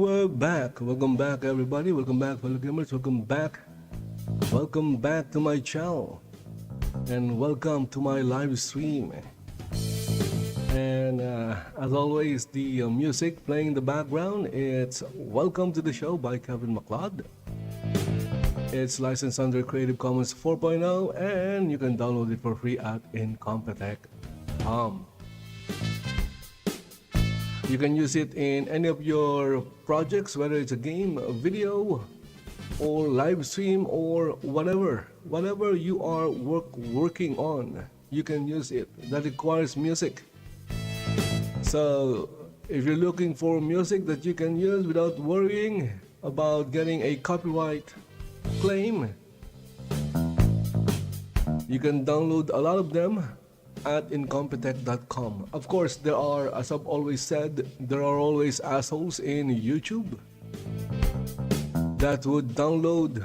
we're back. Welcome back, everybody. Welcome back, fellow gamers. Welcome back. Welcome back to my channel. And welcome to my live stream. And as always, the music playing in the background, it's Welcome to the Show by Kevin MacLeod. It's licensed under Creative Commons 4.0, and you can download it for free at incompetech.com. You can use it in any of your projects, whether it's a game, a video, or live stream, or whatever you are working on, you can use it. That requires music. So if you're looking for music that you can use without worrying about getting a copyright claim, you can download a lot of them at incompetech.com. Of course, there are, as I've always said, there are always assholes in YouTube that would download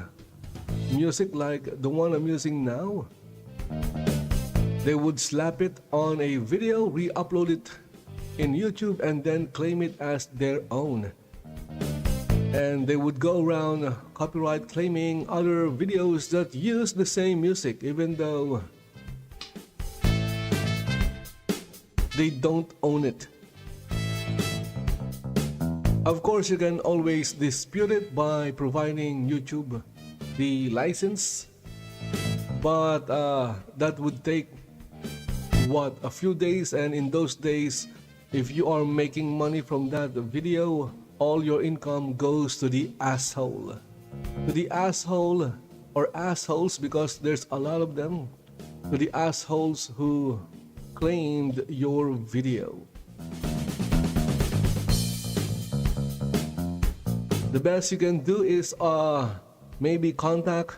music like the one I'm using now. They would slap it on a video, re-upload it in YouTube, and then claim it as their own. And they would go around copyright claiming other videos that use the same music, even though they don't own it. Of course, you can always dispute it by providing YouTube the license, but that would take a few days, and in those days, if you are making money from that video, all your income goes to the asshole. To the asshole, or assholes, because there's a lot of them, to the assholes who claimed your video. The best you can do is maybe contact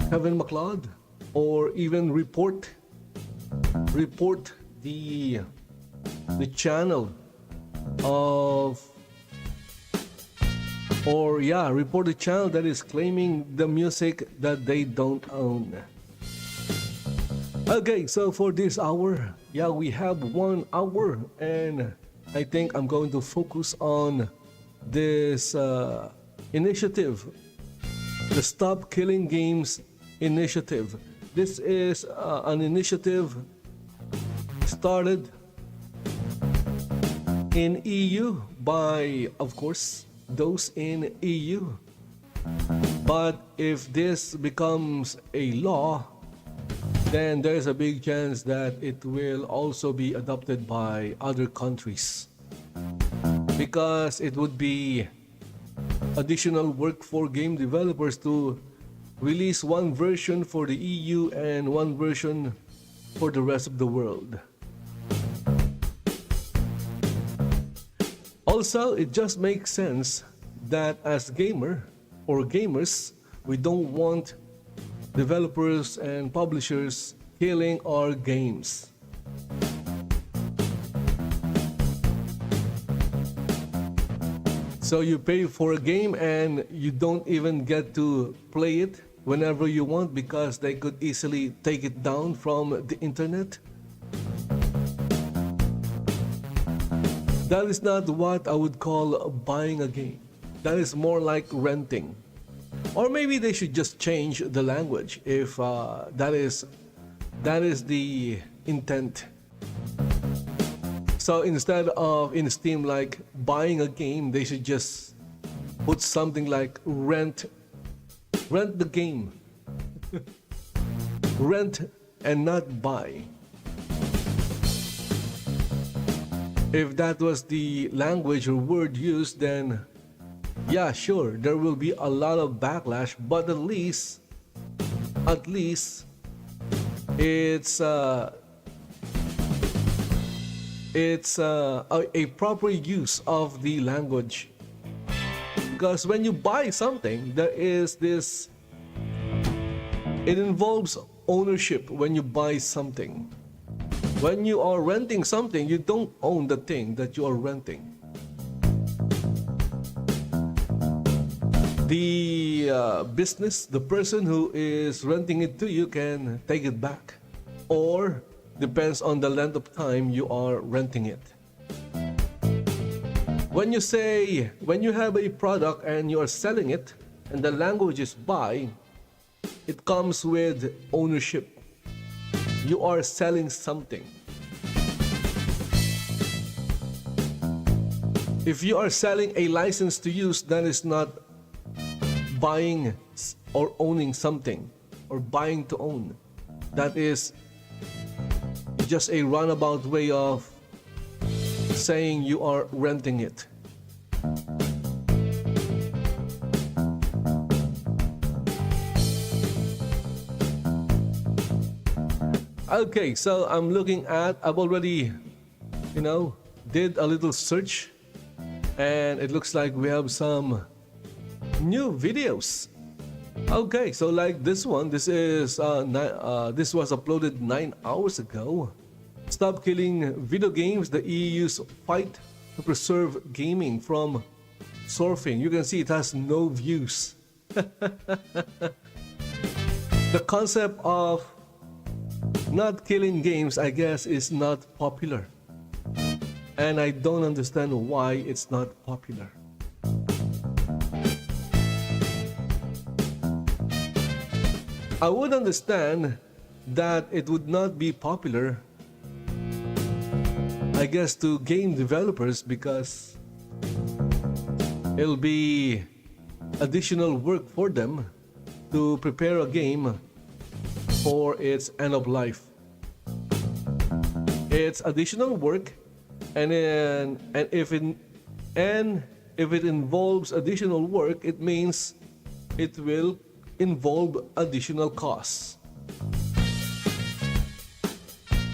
Kevin MacLeod, or even report the channel of, report the channel that is claiming the music that they don't own. Okay, so for this hour, we have 1 hour, and I think I'm going to focus on this initiative, the Stop Killing Games initiative. This is an initiative started in EU by, of course, those in EU. But if this becomes a law, then there's a big chance that it will also be adopted by other countries, because it would be additional work for game developers to release one version for the EU and one version for the rest of the world. Also, it just makes sense that as gamers, we don't want developers and publishers killing our games. So you pay for a game and you don't even get to play it whenever you want, because they could easily take it down from the internet. That is not what I would call buying a game. That is more like renting. Or maybe they should just change the language if that is the intent. So instead of in Steam like buying a game, they should just put something like rent the game. Rent and not buy. If that was the language or word used, then yeah, sure, there will be a lot of backlash, but at least it's a proper use of the language. Because when you buy something, there is this, it involves ownership when you buy something. When you are renting something, you don't own the thing that you are renting. The business, the person who is renting it to you can take it back, or depends on the length of time you are renting it. when you have a product and you are selling it, and the language is buy, it comes with ownership. You are selling something. If you are selling a license to use, that is not buying or owning something, or buying to own. That is just a roundabout way of saying you are renting it. Okay, so I'm looking at, I've already, did a little search, and it looks like we have some new videos. Okay, so like this one, this was uploaded 9 hours ago. Stop killing video games. The EU's fight to preserve gaming from surfing. You can see it has no views. The concept of not killing games, I guess, is not popular. And I don't understand why it's not popular. I would understand that it would not be popular, I guess, to game developers, because it'll be additional work for them to prepare a game for its end of life. It's additional work, and if it involves additional work, it means it will involve additional costs.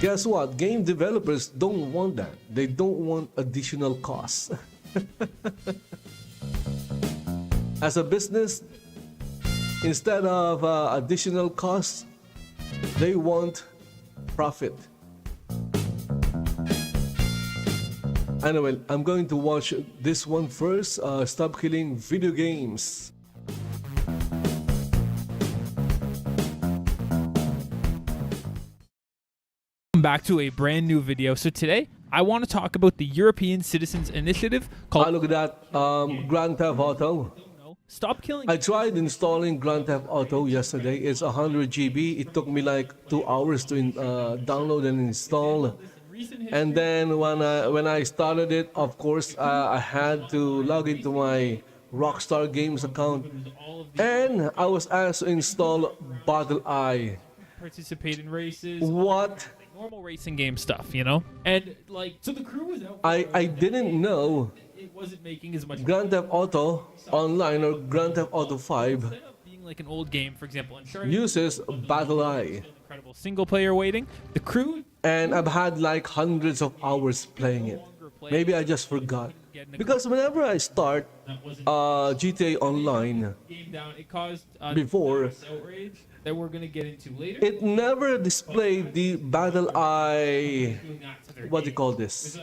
Guess what? Game developers don't want that. They don't want additional costs. As a business, instead of additional costs, they want profit. Anyway, I'm going to watch this one first. Stop killing video games. Back to a brand new video. So today I want to talk about the European Citizens Initiative called Look at that, Grand Theft Auto. Stop Killing. I tried installing Grand Theft Auto yesterday. It's 100 GB. It took me like 2 hours to download and install. And then when I started it, of course, I had to log into my Rockstar Games account, and I was asked to install Battle Eye. Participate in races. What? Normal racing game stuff, you know? And like, so the crew was out. I didn't know it wasn't making as much Grand Theft Auto Online or Grand Theft Auto 5 instead of being like an old game, for example, Uncharted uses Battle Eye. incredible single player waiting. The crew, And I've had like hundreds of hours playing it. Maybe I just forgot. Because whenever I start GTA Online game down, it caused before, outrage that we're gonna get into later. it never displayed the Battle Eye, what do you call this,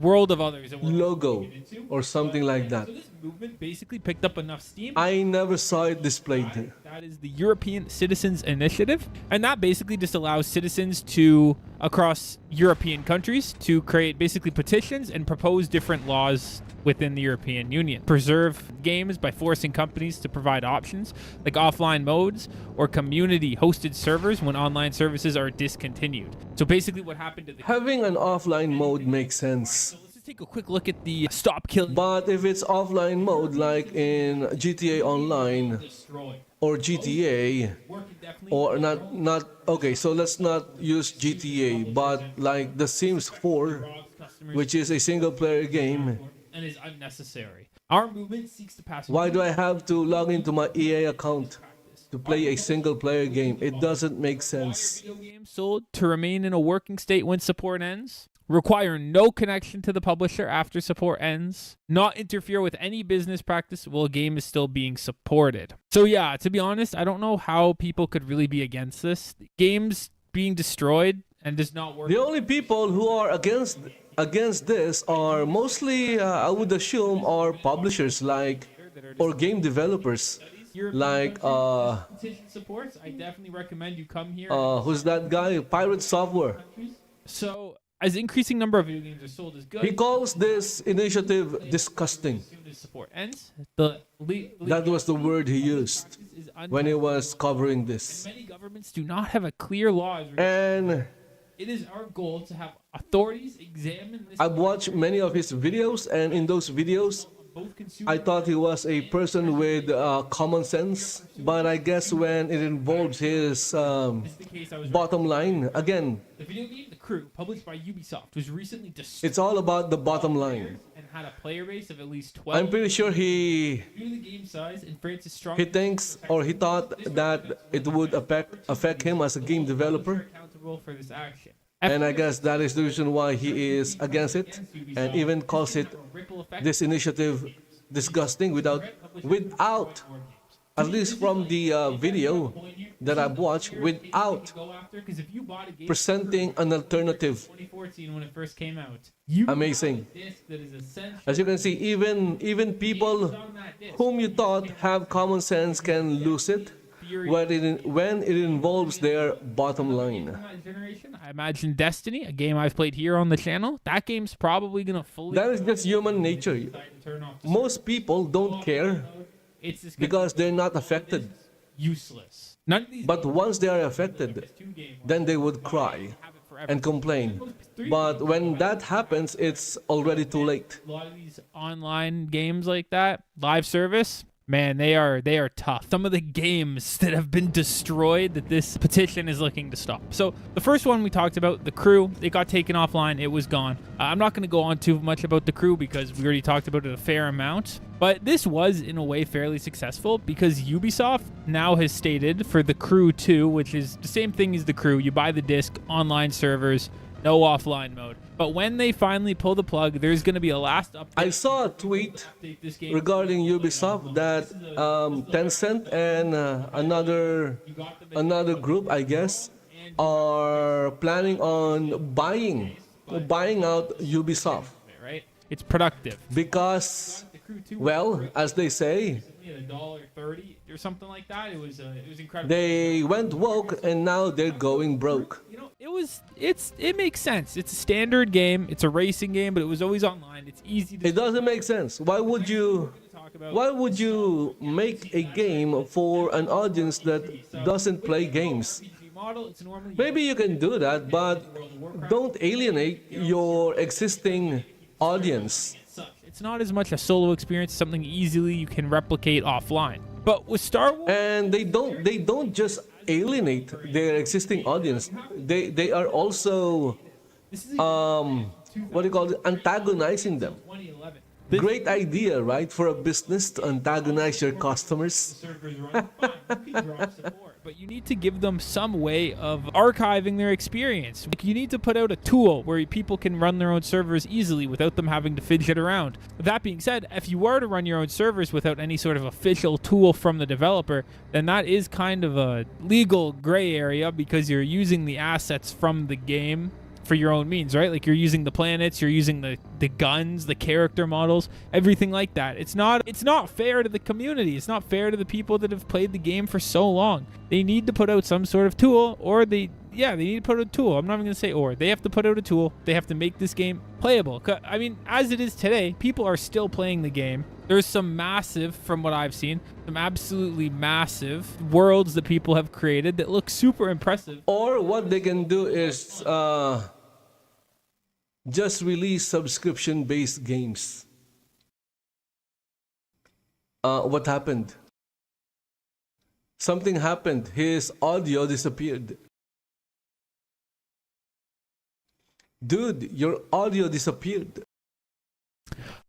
World of Others that we're logo gonna get into. or something like that. So this movement basically picked up enough steam. I never saw it displayed. That is the European Citizens Initiative, and that basically just allows citizens to across European countries to create basically petitions and propose different laws within the European Union. Preserve games by forcing companies to provide options like offline modes or community hosted servers when online services are discontinued. So basically what happened to the Having an offline mode makes sense. So let's just take a quick look at the Stop Killing But if it's offline mode like in GTA Online Destroy. or GTA, or not okay, so let's not use GTA, but like The Sims 4, which is a single player game. And is unnecessary. Our movement seeks to pass. Why do I have to log into my EA account to play a single player game? It doesn't make sense. Video games sold to remain in a working state when support ends. Require no connection to the publisher after support ends. Not interfere with any business practice while a game is still being supported. So yeah, to be honest, I don't know how people could really be against this. Games being destroyed and does not work. The only people who are against this are mostly, I would assume, are publishers like, or game developers like, petition supports. I definitely recommend you come here. who's that guy? Pirate Software. So as increasing number of video games are sold is good. He calls this initiative disgusting. As soon as support ends, That was the word he used when he was covering this. many governments do not have a clear law. And It is our goal to have authorities examine this. I've watched many of his videos, and in those videos, Both consumer I thought he was a person with common sense. But I guess when it involves his the case I was bottom line, again, the video game The Crew, published by Ubisoft, was recently destroyed it's all about the bottom line. and had a player base of at least 12. I'm pretty sure Due to the game size and France's strong he thinks or he thought that it would affect him as a game developer. accountable for this action. And I guess that is the reason why he is against it and even calls it Ripple effect this initiative disgusting without, at least from the video that I've watched, without go after, because if you bought a game presenting an alternative. 2014 when it first came out, you Amazing. bought a disc that is essential As you can see, even people on that disc. whom you thought have common sense can lose it when it involves their bottom line. That generation, I imagine Destiny, a game I've played here on the channel, that game's probably gonna fully That is just human nature. turn off. Most people don't care It's just because they're not affected. useless. None of these But once they are affected, two games then they would cry have it forever. and complain. But when that happens, it's already too late. A lot of these online games like that, live service, man, they are tough. Some of the games that have been destroyed that this petition is looking to stop. So the first one we talked about, The Crew, it got taken offline. It was gone. I'm not going to go on too much about The Crew because we already talked about it a fair amount. But this was, in a way, fairly successful because Ubisoft now has stated for The Crew 2, which is the same thing as The Crew, you buy the disc, online servers, no offline mode. But when they finally pull the plug, there's going to be a last update. I saw a tweet Update this game. regarding Ubisoft that Tencent and another group, I guess, are planning on buying out Ubisoft Right? It's productive. because, The Crew 2 well, as they say, $1.30 or something like that. It was incredible. they went woke and now they're going broke. You know, it makes sense. It's a standard game. It's a racing game, but it was always online. It's easy to It doesn't make sense. Why would you talk about. make a game for an audience that doesn't play games? RPG model, it's normally Maybe you can do that, but don't alienate your existing audience. sucks. It's not as much a solo experience, something easily you can replicate offline. But with Star Wars, And they don't just alienate their existing audience. They are also this is what do you call it, antagonizing them. 2011. Great idea, right? For a business to antagonize your customers. Servers run fine. You can drop support, but you need to give them some way of archiving their experience. Like, you need to put out a tool where people can run their own servers easily without them having to fidget around. That being said, if you were to run your own servers without any sort of official tool from the developer, then that is kind of a legal gray area because you're using the assets from the game for your own means, right? Like, you're using the planets, you're using the guns, the character models, everything like that. It's not fair to the community. It's not fair to the people that have played the game for so long. They need to put out some sort of tool, or they need to put out a tool. I'm not even going to say or. They have to put out a tool. They have to make this game playable. I mean, as it is today, people are still playing the game. There's some massive, from what I've seen, some absolutely massive worlds that people have created that look super impressive. Or what they can do is just release subscription-based games. What happened? Something happened. His audio disappeared. Dude, your audio disappeared.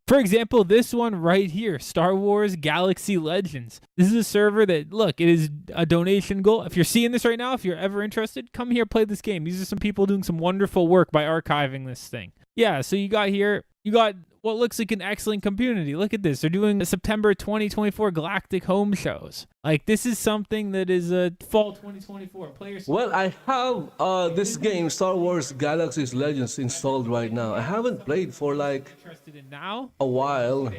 For example, this one right here, Star Wars Galaxy Legends. This is a server that, look, it is a donation goal. If you're seeing this right now, if you're ever interested, come here, play this game. These are some people doing some wonderful work by archiving this thing. Yeah, so you got what looks like an excellent community. Look at this. They're doing the September 2024 Galactic Home Shows. Like, this is something that is a fall 2024. Players. Well, I have this game, Star Wars Galaxy Legends, installed right now. I haven't played for like Interested in now? a while.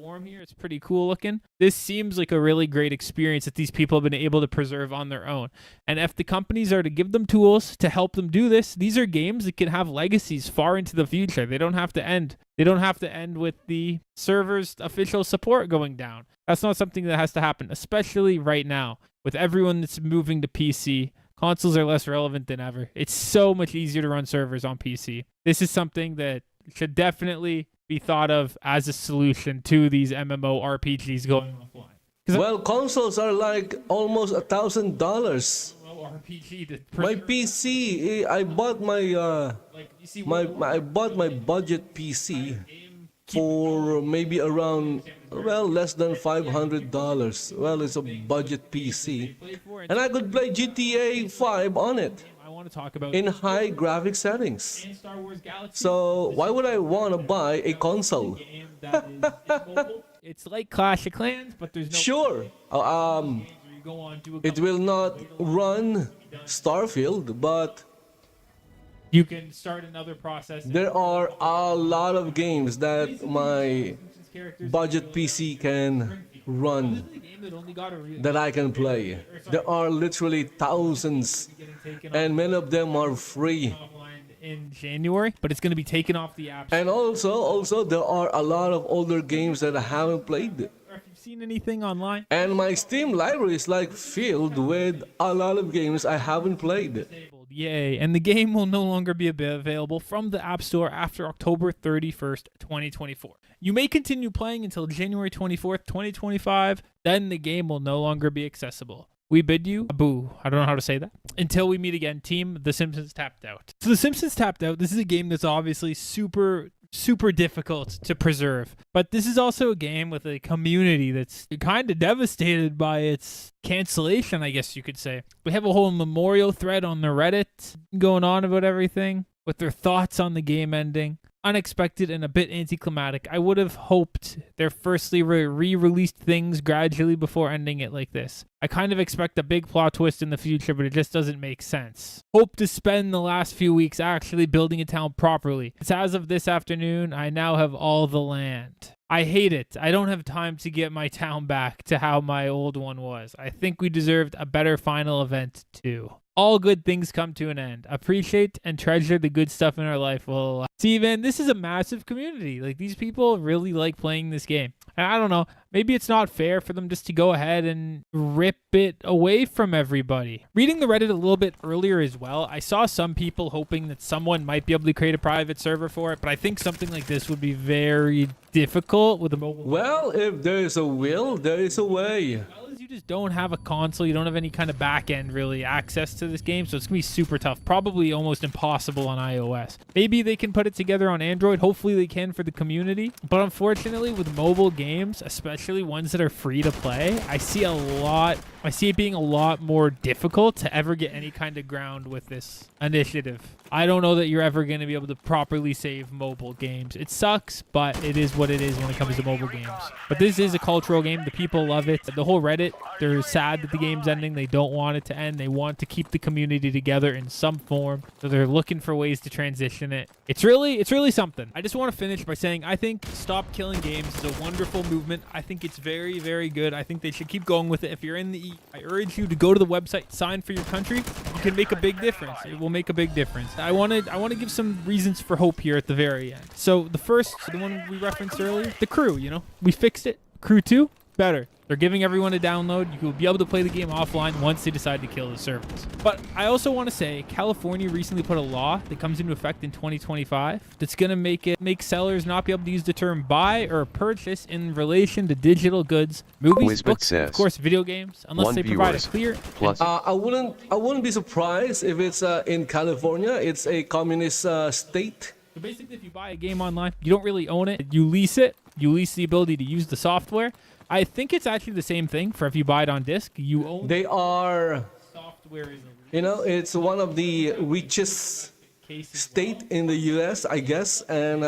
form here. It's pretty cool looking. This seems like a really great experience that these people have been able to preserve on their own. And if the companies are to give them tools to help them do this, these are games that can have legacies far into the future. They don't have to end. They don't have to end with the server's official support going down. That's not something that has to happen, especially right now with everyone that's moving to PC. Consoles are less relevant than ever. It's so much easier to run servers on PC. This is something that should definitely be thought of as a solution to these MMORPGs going offline. Well, consoles are like almost $1,000. My PC, I bought I bought my budget PC for maybe around, well, less than $500. Well, it's a budget PC, and I could play GTA 5 on it to talk about in high graphic settings. So why would I want to buy a console? It's like Clash of Clans, but there's no Sure. It will not run Starfield, but you can start another process. There are a lot of games that my budget PC can run that I can play. There are literally thousands, and many of them are free. In January, but it's going to be taken off the app. And also there are a lot of older games that I haven't played. If you've seen anything online. And my Steam library is like filled with a lot of games I haven't played. Yay, and the game will no longer be available from the App Store after October 31st, 2024. You may continue playing until January 24th, 2025, then the game will no longer be accessible. We bid you a boo. I don't know how to say that. Until we meet again, team, The Simpsons Tapped Out. So The Simpsons Tapped Out, this is a game that's obviously super difficult to preserve. But this is also a game with a community that's kind of devastated by its cancellation, I guess you could say. We have a whole memorial thread on the Reddit going on about everything with their thoughts on the game ending. Unexpected and a bit anticlimactic. I would have hoped they're firstly re-released things gradually before ending it like this. I kind of expect a big plot twist in the future, but it just doesn't make sense. Hope to spend the last few weeks actually building a town properly. It's as of this afternoon, I now have all the land. I hate it. I don't have time to get my town back to how my old one was. I think we deserved a better final event too. All good things come to an end. Appreciate and treasure the good stuff in our life. Well, see, man, this is a massive community. Like, these people really like playing this game. And I don't know. Maybe it's not fair for them just to go ahead and rip it away from everybody. Reading the Reddit a little bit earlier as well, I saw some people hoping that someone might be able to create a private server for it, but I think something like this would be very difficult with a mobile. Well, if there is a will, there is a way. You just don't have a console, you don't have any kind of back end really access to this game, so it's gonna be super tough, probably almost impossible on iOS. Maybe they can put it together on Android, hopefully they can for the community, but unfortunately with mobile games, especially ones that are free to play, I see it being a lot more difficult to ever get any kind of ground with this initiative. I don't know that you're ever going to be able to properly save mobile games. It sucks, but it is what it is when it comes to mobile games. But this is a cultural game. The people love it. The whole Reddit, they're sad that the game's ending. They don't want it to end. They want to keep the community together in some form. So they're looking for ways to transition it. It's really something. I just want to finish by saying I think Stop Killing Games is a wonderful movement. I think it's very, very good. I think they should keep going with it. If you're in the EU, I urge you to go to the website, sign for your country. You can make a big difference. It will make a big difference. I want to give some reasons for hope here at the very end. So the one we referenced earlier, the crew, we fixed it. Crew 2, better. They're giving everyone a download. You will be able to play the game offline once they decide to kill the servers. But I also want to say California recently put a law that comes into effect in 2025 that's going to make sellers not be able to use the term buy or purchase in relation to digital goods, movies, books, of course, video games, unless they provide a clear. I wouldn't be surprised if it's in California. It's a communist state. So basically, if you buy a game online, you don't really own it. You lease it. You lease the ability to use the software. I think it's actually the same thing for if you buy it on disc. You own. They are. Software is. It's one of the richest state in the U.S., I guess. And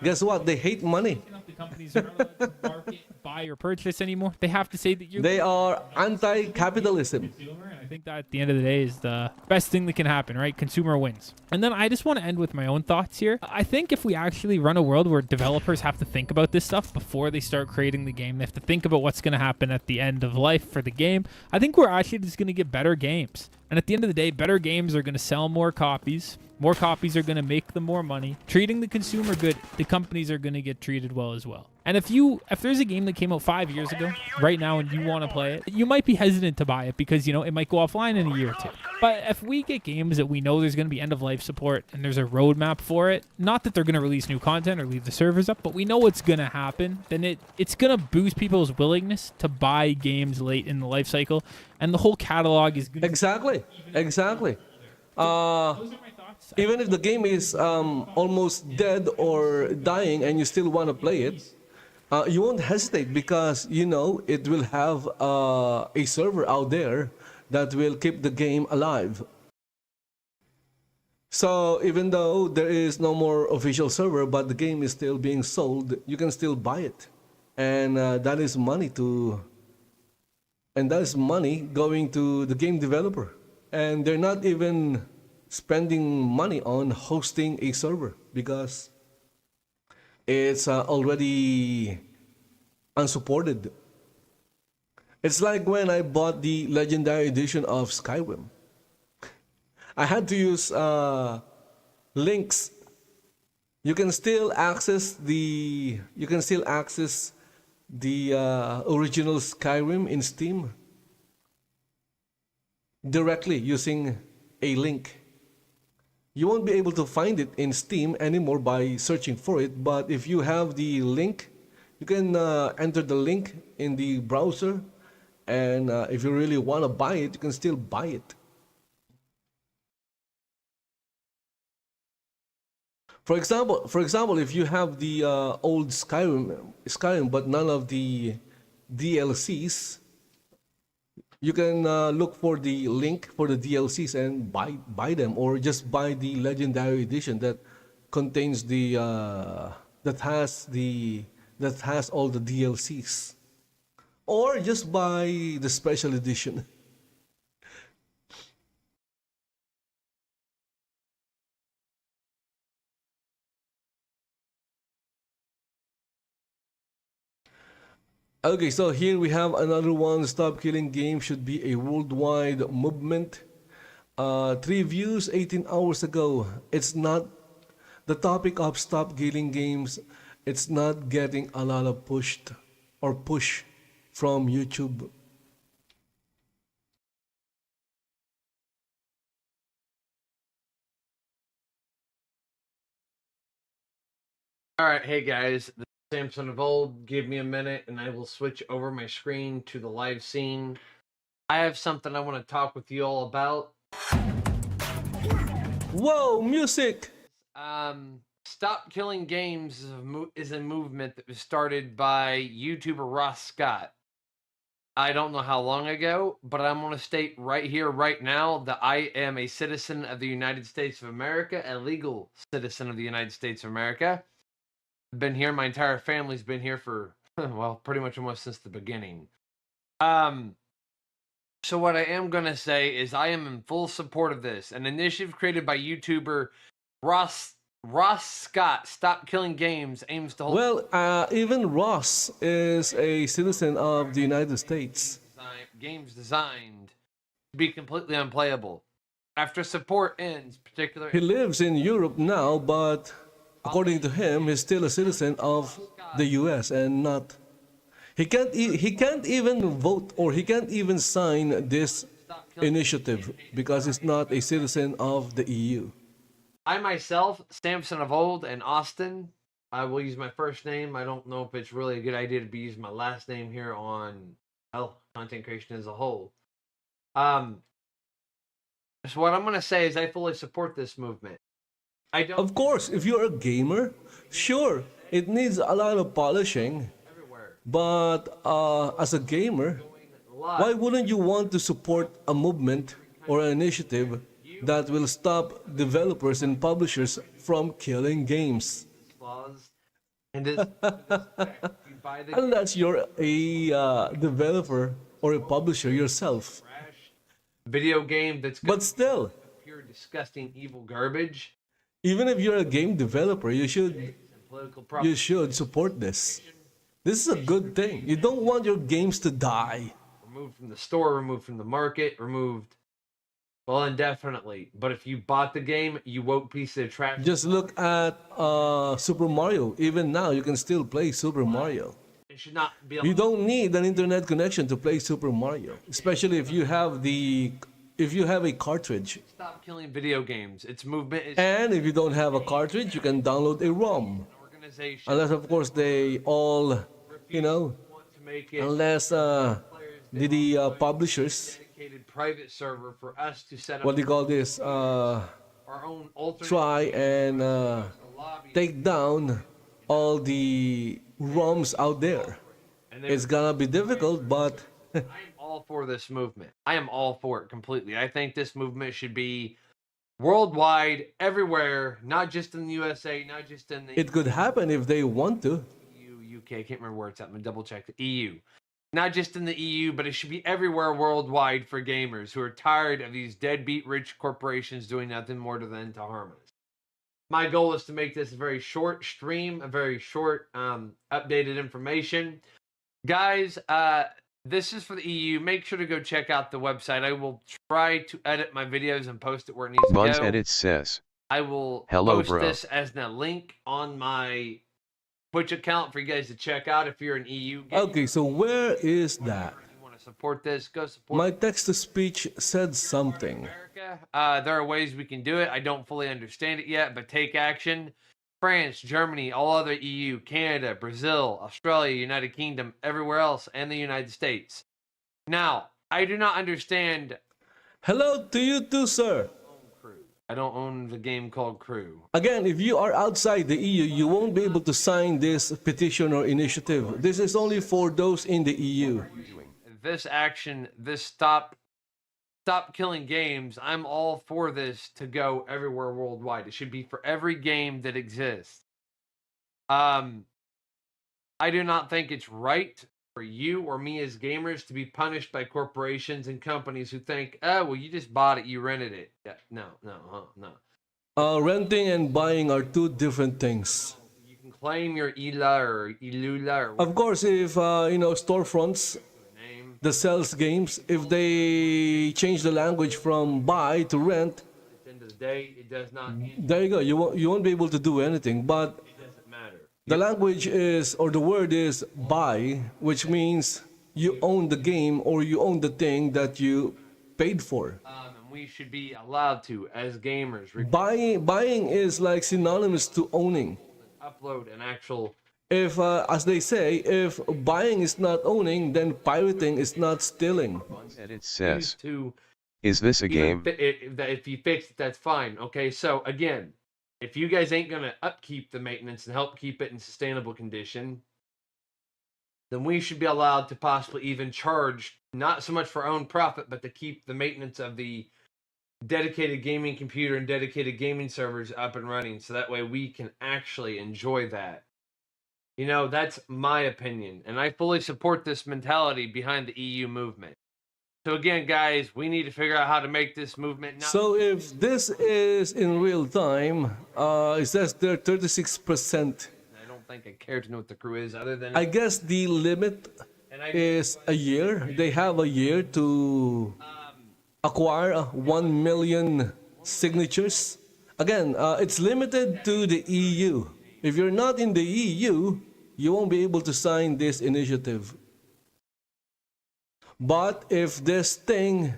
guess what? They hate money. The companies aren't allowed to market, buy or purchase anymore. They have to say that you're. They are anti-capitalism. think that at the end of the day is the best thing that can happen, right? Consumer wins. And then I just want to end with my own thoughts here. I think if we actually run a world where developers have to think about this stuff before they start creating the game, they have to think about what's going to happen at the end of life for the game, I think we're actually just going to get better games. And at the end of the day, better games are going to sell more copies. More copies are going to make them more money. Treating the consumer good, the companies are going to get treated well as well. And if there's a game that came out 5 years ago, right now, and you want to play it, you might be hesitant to buy it because, you know, it might go offline in a year or two. But if we get games that we know there's going to be end-of-life support and there's a roadmap for it, not that they're going to release new content or leave the servers up, but we know what's going to happen, then it's going to boost people's willingness to buy games late in the life cycle, and the whole catalog is going to... Exactly. Those are my thoughts. Even if the game is almost dead or dying and you still want to play it, you won't hesitate because you know it will have a server out there that will keep the game alive. So even though there is no more official server, but the game is still being sold, you can still buy it, and that is money going to the game developer, and they're not even spending money on hosting a server because it's already unsupported. It's like when I bought the Legendary Edition of Skyrim. I had to use links. You can still access the original Skyrim in Steam directly using a link. You won't be able to find it in Steam anymore by searching for it, but if you have the link, you can enter the link in the browser, and if you really want to buy it, you can still buy it. For example, if you have the old Skyrim, but none of the DLCs, you can look for the link for the DLCs and buy them, or just buy the Legendary Edition that contains that has all the DLCs, or just buy the special edition. Okay, so here we have another one. Stop killing games should be a worldwide movement. 3 views 18 hours ago. It's not the topic of stop killing games. It's not getting a lot of push from YouTube. All right, hey guys, this is Samson of old. Give me a minute and I will switch over my screen to the live scene. I have something I want to talk with you all about. Whoa, music! Stop Killing Games is a movement that was started by YouTuber Ross Scott. I don't know how long ago, but I'm going to state right here, right now, that I am a citizen of the United States of America, a legal citizen of the United States of America. I've been here, my entire family's been here for, well, pretty much almost since the beginning. So what I am going to say is I am in full support of this. An initiative created by YouTuber Ross Scott, Stop Killing Games, aims to hold... Well, even Ross is a citizen of the United States. Games designed to be completely unplayable. After support ends, He lives in Europe now, but according to him, he's still a citizen of the US and not... He can't even vote, or he can't even sign this initiative because he's not a citizen of the EU. I myself, Samson of old, and Austin, I will use my first name. I don't know if it's really a good idea to be using my last name here on, well, content creation as a whole. So what I'm going to say is I fully support this movement. Of course, if you're a gamer, sure, it needs a lot of polishing. But as a gamer, why wouldn't you want to support a movement or an initiative that will stop developers and publishers from killing games? Unless you're a developer or a publisher yourself. video game that's But still, pure disgusting evil garbage. even if you're a game developer, you should Political support this. This is a good thing. You don't want your games to die. removed from the store, removed from the market, removed well indefinitely. But if you bought the game, you woke piece of trash. Just look at Super Mario. Even now, you can still play Super Mario. It should not be. You don't need an internet connection to play Super Mario, especially if you have a cartridge. Stop killing video games. Its movement is And if you don't have a cartridge, you can download a ROM. organization. Unless, of course, they all, Want to make it unless the publishers, dedicated private server for us to set up what do you call this, our own alternate try and lobby. take down all the ROMs out there. And they It's gonna be difficult, but I am all for this movement. I am all for it completely. I think this movement should be worldwide, everywhere, not just in the USA, not just in the it could happen if they want to. EU, UK. I can't remember where it's at. I'm gonna double check the EU. Not just in the EU, but it should be everywhere worldwide for gamers who are tired of these deadbeat rich corporations doing nothing more than to harm us. My goal is to make this a very short stream, a very short updated information. Guys, this is for the EU. Make sure to go check out the website. I will try to edit my videos and post it where it needs to Buns go. Edits says, I will Hello, post bro. this as a link on my Twitch account for you guys to check out if you're an EU gamer. Okay, so where is that? If you want to support this, go support My text-to-speech said something. America. There are ways we can do it. I don't fully understand it yet, but take action. France, Germany, all other EU, Canada, Brazil, Australia, United Kingdom, everywhere else, and the United States. Now, I do not understand. Hello to you too, sir. I don't own the game called Crew. Again, if you are outside the EU, you won't be able to sign this petition or initiative. This is only for those in the E EU. This action, this stop killing games, I'm all for this to go everywhere worldwide. It should be for every game that exists. I do not think it's right for you or me as gamers to be punished by corporations and companies who think, oh, well, you just bought it, you rented it. Yeah, no. Renting and buying are two different things. You can claim your ILA or ILULA or Of course, if storefronts name. that sells games, if they change the language from buy to rent, At the end of the day, it does not mean there you go. You won't be able to do anything. But it doesn't matter. the language is, or the word is buy, which means you own the game or you own the thing that you paid for. And we should be allowed to, as gamers, Buying is like synonymous to owning. upload an actual. If, as they say, if buying is not owning, then pirating is not stealing. Buns Edits says, To is this a game? if you fix it, that's fine. Okay, so again, if you guys ain't gonna upkeep the maintenance and help keep it in sustainable condition, then we should be allowed to possibly even charge not so much for our own profit, but to keep the maintenance of the dedicated gaming computer and dedicated gaming servers up and running, so that way we can actually enjoy that. You know, that's my opinion, and I fully support this mentality behind the EU movement. So again, guys, we need to figure out how to make this movement not. So if this is in real time, it says there 36%. I don't think I care to know what the crew is, other than I guess the limit is a year. They have a year to acquire 1 million signatures. Again, it's limited to the EU. If you're not in the EU, you won't be able to sign this initiative. But if this thing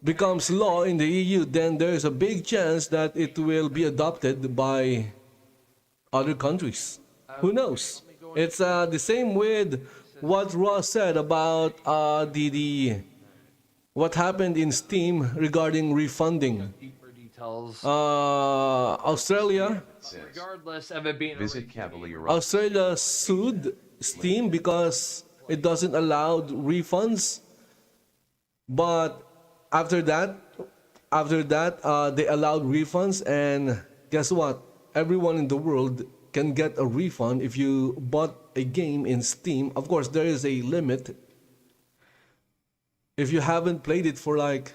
becomes law in the EU, then there's a big chance that it will be adopted by other countries. Who knows? It's the same with what Ross said about what happened in Steam regarding refunding. deeper details. Australia Regardless of it being a Visit Cavalier. Australia sued Steam because it doesn't allow refunds. But after that, they allowed refunds, and guess what? Everyone in the world can get a refund if you bought a game in Steam. Of course, there is a limit. If you haven't played it for like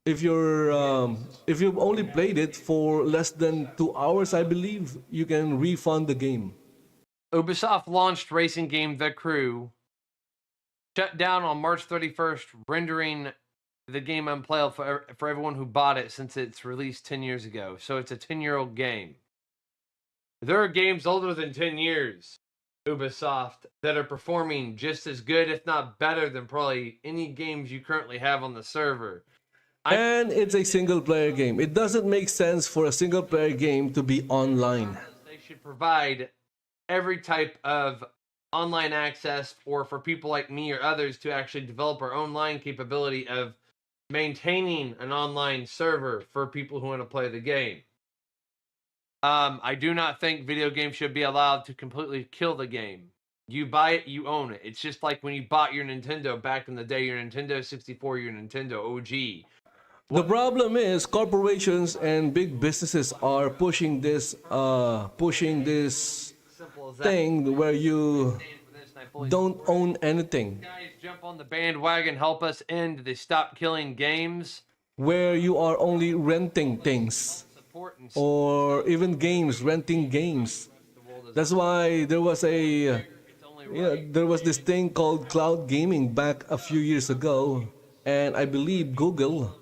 if you've only played it for less than 2 hours, I believe you can refund the game. Ubisoft launched racing game The Crew, shut down on March 31st, rendering the game unplayable for everyone who bought it since its release 10 years ago. So it's a 10-year-old game. There are games older than 10 years, Ubisoft, that are performing just as good, if not better, than probably any games you currently have on the server. And it's a single player game. It doesn't make sense for a single player game to be online. They should provide every type of online access, or for people like me or others to actually develop our online capability of maintaining an online server for people who want to play the game. I do not think video games should be allowed to completely kill the game. You buy it, you own it. It's just like when you bought your Nintendo back in the day, your Nintendo 64, your Nintendo OG. The problem is corporations and big businesses are pushing this Simple as that. thing where you don't own anything, Guys, jump on the bandwagon, help us end the Stop Killing Games. where you are only renting things Support and or even games, renting games. That's why there was there was this thing called cloud gaming back a few years ago, and I believe Google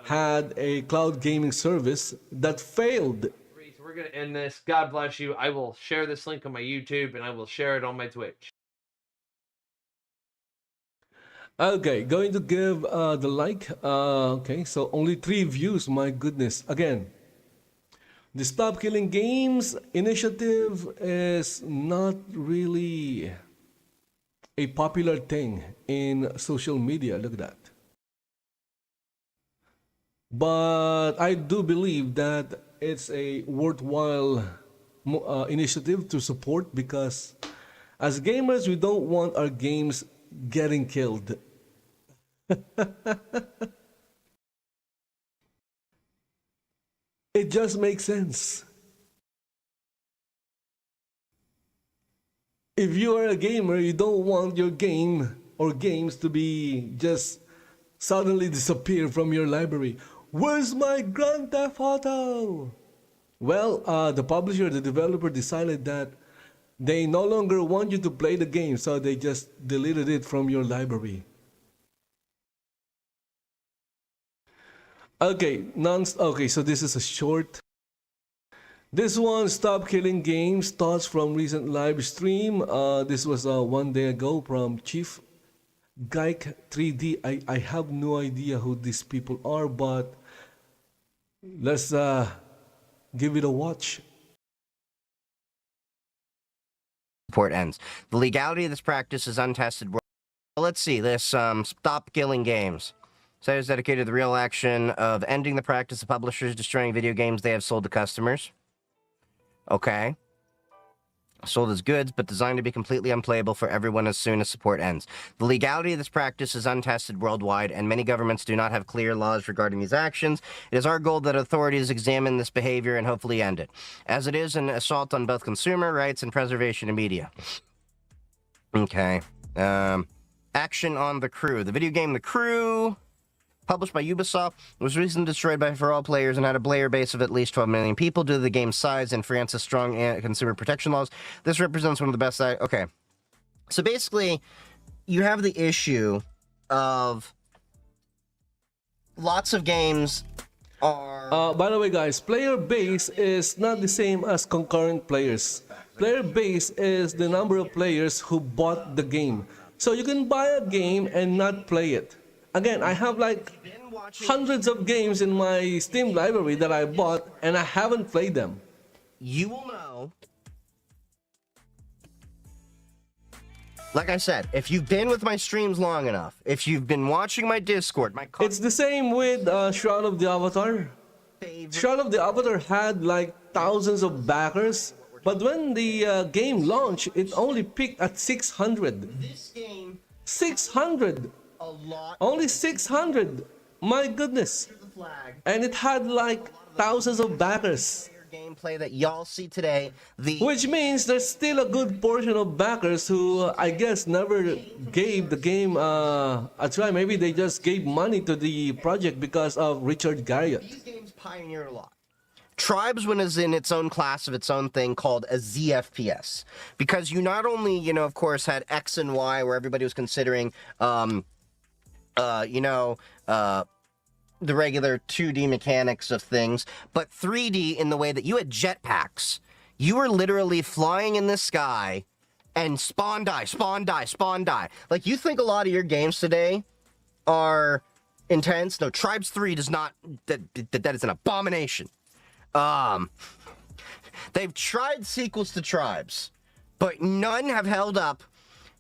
had a cloud gaming service that failed. So we're going to end this. God bless you. I will share this link on my YouTube and I will share it on my Twitch. Okay, going to give the like. Okay, so only 3 views. My goodness. Again, the Stop Killing Games initiative is not really a popular thing in social media. Look at that. But I do believe that it's a worthwhile initiative to support, because as gamers, we don't want our games getting killed. It just makes sense. If you are a gamer, you don't want your game or games to be just suddenly disappear from your library. Where's my Grand Theft Auto? Well, the publisher, the developer decided that they no longer want you to play the game, so they just deleted it from your library. Okay, so this is a short. This one, Stop Killing Games, thoughts from recent live stream. This was 1 day ago from Chief Geik 3D. I have no idea who these people are, but let's give it a watch. Report ends. The legality of this practice is untested. Well, let's see. This Stop Killing Games. Site is dedicated to the real action of ending the practice of publishers destroying video games they have sold to customers. Okay. Sold as goods, but designed to be completely unplayable for everyone as soon as support ends. The legality of this practice is untested worldwide, and many governments do not have clear laws regarding these actions. It is our goal that authorities examine this behavior and hopefully end it, as it is an assault on both consumer rights and preservation of media. Okay. Action on The Crew. The video game The Crew, published by Ubisoft, was recently destroyed for all players and had a player base of at least 12 million people due to the game's size and France's strong consumer protection laws. This represents one of the best... Okay. So basically, you have the issue of lots of games are... By the way, guys, player base is not the same as concurrent players. Player base is the number of players who bought the game. So you can buy a game and not play it. Again, I have like hundreds of games in my Steam library that I bought and I haven't played them. You will know. Like I said, if you've been with my streams long enough, if you've been watching my Discord, it's the same with Shroud of the Avatar. Shroud of the Avatar had like thousands of backers, but when the game launched, it only peaked at 600. This game... 600! A lot. Only 600! My goodness! And it had like thousands of backers. gameplay that y'all see today. Which means there's still a good portion of backers who, I guess, never gave the game a try. Maybe they just gave money to the project because of Richard Garriott. These games pioneered a lot. Tribes was in its own class of its own thing called a ZFPS, because you not only, you know, of course, had X and Y, where everybody was considering, the regular 2D mechanics of things, but 3D in the way that you had jetpacks. You were literally flying in the sky and spawn die, spawn die, spawn die. Like, you think a lot of your games today are intense? No, Tribes 3 does not. That is an abomination. They've tried sequels to Tribes, but none have held up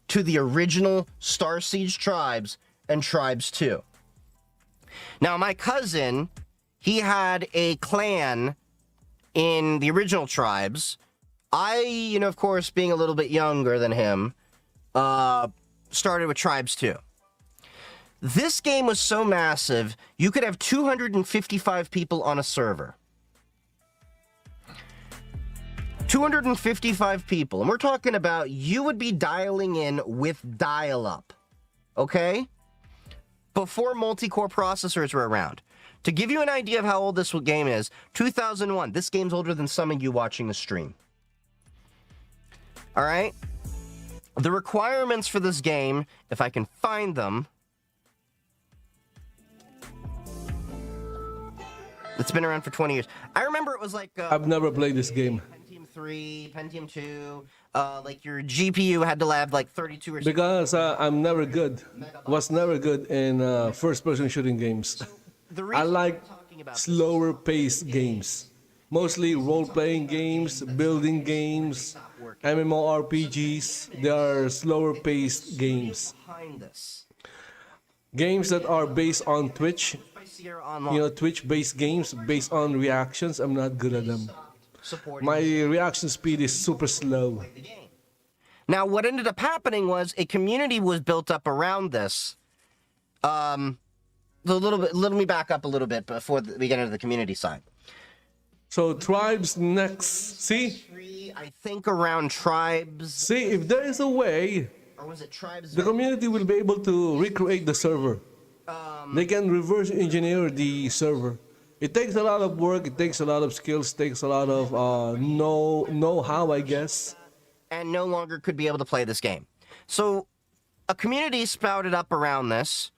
to the original Star Siege Tribes and Tribes 2. Now, my cousin, he had a clan in the original Tribes. I, you know, of course, being a little bit younger than him, started with Tribes 2. This game was so massive, you could have 255 people on a server. 255 people. And we're talking about you would be dialing in with dial-up. Okay? Before multi-core processors were around. To give you an idea of how old this game is, 2001. This game's older than some of you watching the stream. Alright? The requirements for this game, if I can find them... It's been around for 20 years. I remember it was like... I've never played this game. Pentium 3, Pentium 2, like your GPU had to have like 32 or something. Because I'm never good. Was never good in first-person shooting games. I like slower paced games. Mostly role-playing games, building games, MMORPGs. They are slower paced games. Games that are based on Twitch. You know, Twitch-based games based on reactions. I'm not good at them. My reaction speed is super slow. Now, what ended up happening was a community was built up around this. Let me back up a little bit before we get into the community side. So Tribes next. See? I think around Tribes. See, if there is a way, or was it Tribes? The community will be able to recreate the server. They can reverse engineer the server. It takes a lot of work, it takes a lot of skills, takes a lot of know-how, I guess. And no longer could be able to play this game. So a community sprouted up around this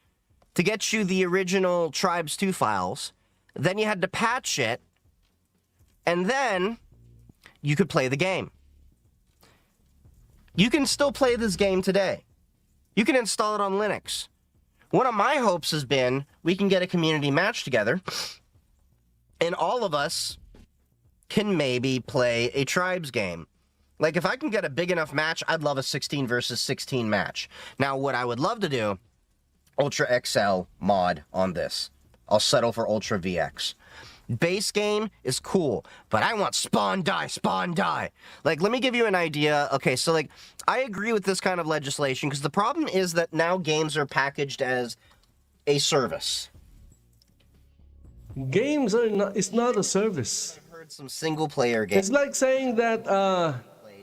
to get you the original Tribes 2 files. Then you had to patch it, and then you could play the game. You can still play this game today. You can install it on Linux. One of my hopes has been we can get a community match together, and all of us can maybe play a Tribes game. Like, if I can get a big enough match, I'd love a 16 versus 16 match. Now, what I would love to do, Ultra XL mod on this. I'll settle for Ultra VX. Base game is cool, but I want spawn die, spawn die. Like, let me give you an idea. Okay, so, like, I agree with this kind of legislation, because the problem is that now games are packaged as a service. Games are not, it's not a service. I've heard some single-player games. It's like saying that,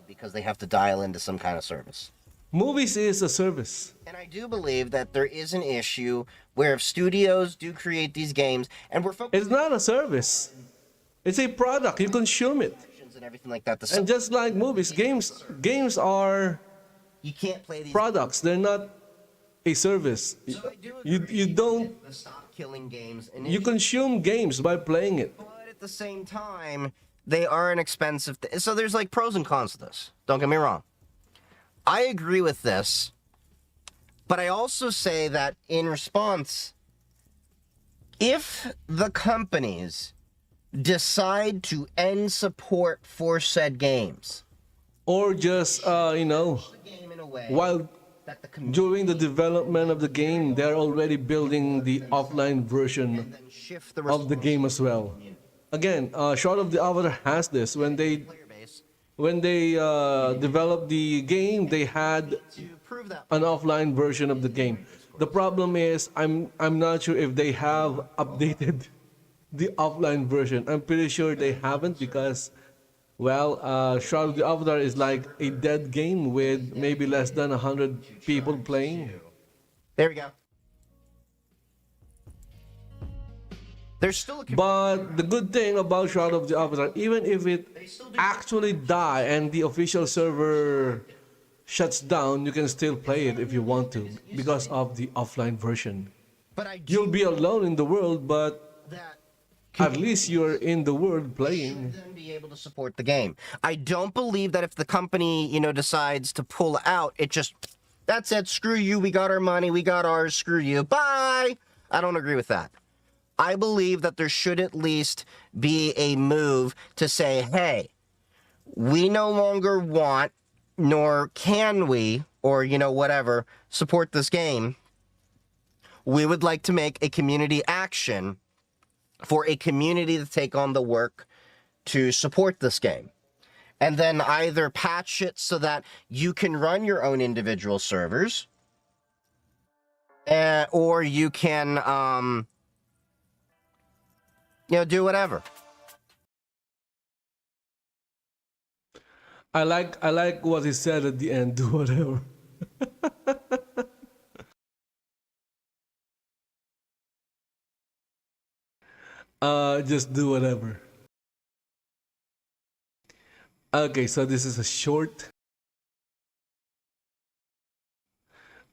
because they have to dial into some kind of service. Movies is a service. And I do believe that there is an issue where if studios do create these games, and we're focusing... It's not a service. It's a product. You consume it. And everything like that. And just like movies, games are... You can't play these products. They're not a service. So You don't... Stop killing games. You consume games by playing it. But at the same time, they are an expensive... So there's like pros and cons to this. Don't get me wrong. I agree with this, but I also say that in response, if the companies decide to end support for said games, or just, while during the development of the game, they're already building the offline version of the game as well. Again, Short of the Avatar has this. When they developed the game, they had an offline version of the game. The problem is, I'm not sure if they have updated the offline version. I'm pretty sure they haven't because, well, Shroud of the Avatar is like a dead game with maybe less than 100 people playing. There we go. There's still a But the good thing about Shroud of the Avatar, even if it actually die and the official server shuts down, you can still play it if you want to because of the offline version. but I You'll be alone in the world, but that at least you're in the world playing. then be able to support the game. I don't believe that if the company, decides to pull out, it just, that's it, screw you, we got our money, we got ours, screw you, bye! I don't agree with that. I believe that there should at least be a move to say, hey, we no longer want, nor can we, or, whatever, support this game. We would like to make a community action for a community to take on the work to support this game. And then either patch it so that you can run your own individual servers, or you can, do whatever. I like what he said at the end. Do whatever. Just do whatever. Okay, so this is a short.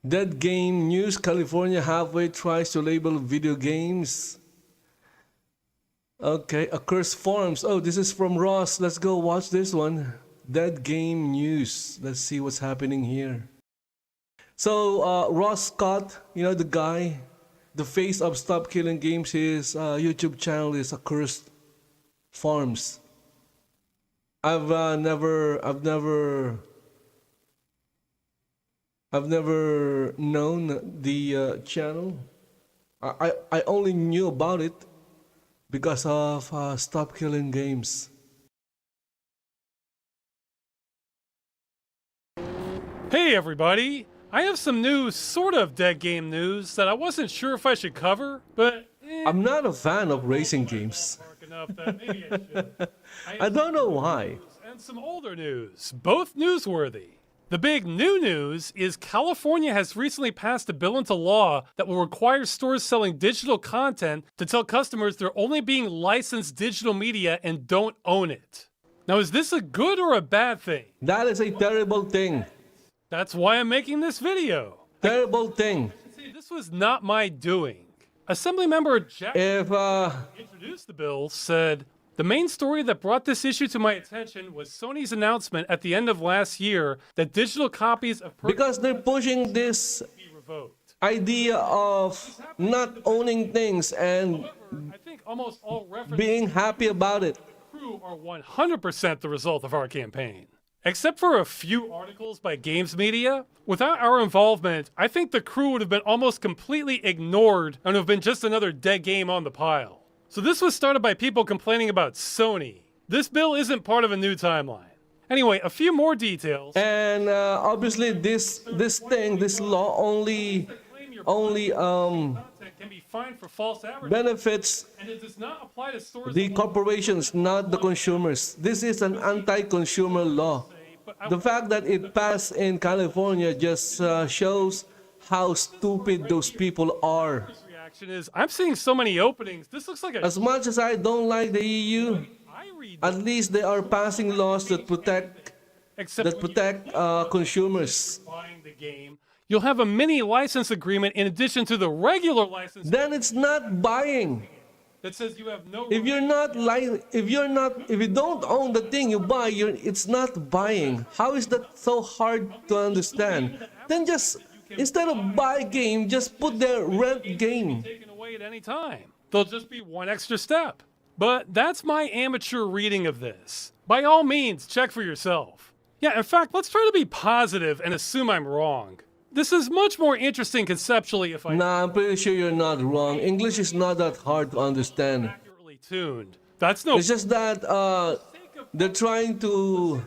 Dead Game News. California halfway tries to label video games. Okay, Accursed Forms. Oh, this is from Ross. Let's go watch this one. Dead Game News. Let's see what's happening here. So, Ross Scott, the guy, the face of Stop Killing Games, his YouTube channel is Accursed Farms. I've never known the channel. I only knew about it because of Stop Killing Games. Hey everybody! I have some new sort of dead game news that I wasn't sure if I should cover, but I'm not a fan of racing games. enough that maybe I should. I don't know why. And some older news, both newsworthy. The big new news is California has recently passed a bill into law that will require stores selling digital content to tell customers they're only being licensed digital media and don't own it. Now, is this a good or a bad thing? That is a terrible thing. That's why I'm making this video. Terrible thing. See, this was not my doing. Assemblymember Jack introduced the bill said, the main story that brought this issue to my attention was Sony's announcement at the end of last year that digital copies of because they're pushing this be revoked. idea of not owning things and However, I think almost all references being happy about it. to the crew are 100% the result of our campaign. Except for a few articles by Games Media, without our involvement, I think the crew would have been almost completely ignored and have been just another dead game on the pile. So this was started by people complaining about Sony. This bill isn't part of a new timeline. Anyway, a few more details. And obviously this law only Content can be fined for false advertising, benefits and it does not apply to stores the alone. corporations, not the consumers. This is an anti-consumer law. The fact that it passed in California just shows how stupid those people are. Reaction is, I'm seeing so many openings. This looks like a As much as I don't like the EU, I read at least they are passing laws that protect except consumers. buying the game. You'll have a mini license agreement in addition to the regular license Then it's not buying. that says you have no If you don't own the thing you buy, it's not buying. How is that so hard to understand? Then just instead of buy game, just put the rent game. taken away at any time. There'll just be one extra step. But that's my amateur reading of this. By all means, check for yourself. Yeah, in fact, let's try to be positive and assume I'm wrong. This is much more interesting conceptually if I Nah, I'm pretty sure you're not wrong. English is not that hard to understand. accurately tuned. That's no It's just that they're trying to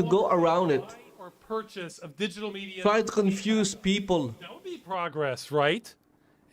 go around it. or purchase of digital media. Try to confuse people. That would be progress, right?